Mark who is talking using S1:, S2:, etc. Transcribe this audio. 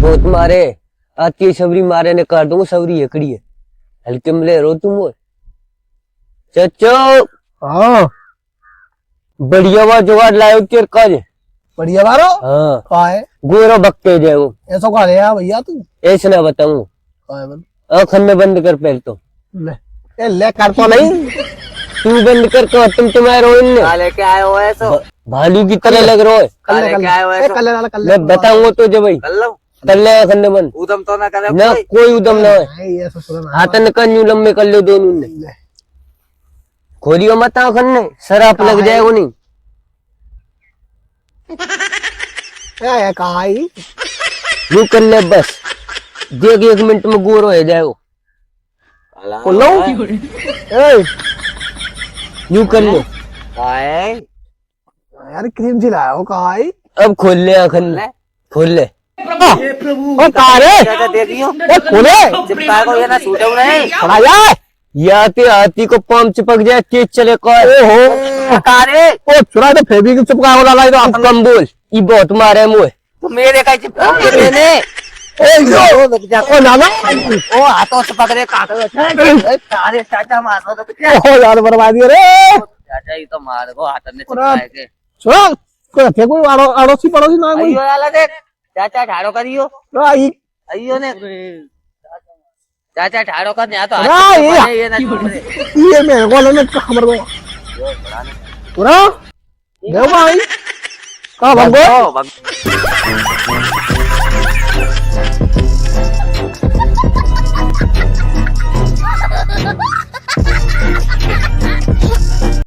S1: बहुत मारे आती सबरी मारे ने काट दूंगा सबरी एकड़ी है हल्के मिले रो तुम वो चचो
S2: हाँ
S1: बढ़िया वा जुगाड़ लायो तेरे काज
S2: बढ़िया बारो
S1: हाँ
S2: का है
S1: गोरो बक्के जाओ
S2: ऐसा का है भैया तू
S1: ऐसे ना बताऊं
S2: का है बन
S1: आँख में बंद कर पहले तो
S2: ले ए ले कर तो नहीं
S1: तू बंद कर तो तुम्हारे रोइन ने
S3: लेके आए हो ऐसो
S1: भालू की तरह लग रहा है
S2: कर ले
S3: लेके आए हो ऐसो
S2: कर ले
S1: मैं बताऊंगा तो जब भाई
S3: कर लो
S1: कर ले खन्ने बंद
S3: उदम तो ना करे
S1: ना कोई उदम ना है
S2: नहीं ये सुन
S1: हाथन का न्यू लम्बे कर लो दोनों ने
S2: ले
S1: खोलियो मत आँखन ने शराब लग जाएगा नहीं
S2: ए कहा है
S1: यू कर ले बस देख 1 मिनट में गोरो हो जाएगा
S2: बोलो ए
S1: यू कर ले
S3: आए
S2: यार क्रीम जी लाया हो कहा है
S1: अब खोल ले आँखन ने खोल ले
S2: ओ तारे
S3: क्या देखियो
S2: ओ खोले
S3: चिपका को ये ना छूटे नहीं
S2: खड़ा जा
S1: या ते हाथी को पाम चिपक जाए तेज चले का
S2: ओहो
S3: कारे
S2: ओ चुरा तो फेविक चिपका हो लाला तो
S1: तू कम बोल ये बहुत मारे मुझे
S3: तो मेरे का चिपका के मैंने
S2: ओ यो ओ नाना
S3: ओ हाथों से पकड़े काटो तारे चाचा मारो तो क्या
S2: ओ यार बर्बादी रे
S3: चाचा ही तो मार को हाथ में चिपकाए के
S2: चुरा कोई थे कोई अड़ोसी पड़ोसी ना कोई
S3: अयो वाला देख चाचा ठाड़ो करियो
S2: आई
S3: अयो ने चाचा ठाड़ो कर या तो
S2: ना,
S3: हाथ
S2: ये-
S3: ये ना छोड़े
S2: ये मेरे को लेने हमर को पूरा देव भाई का भंगो
S3: ओ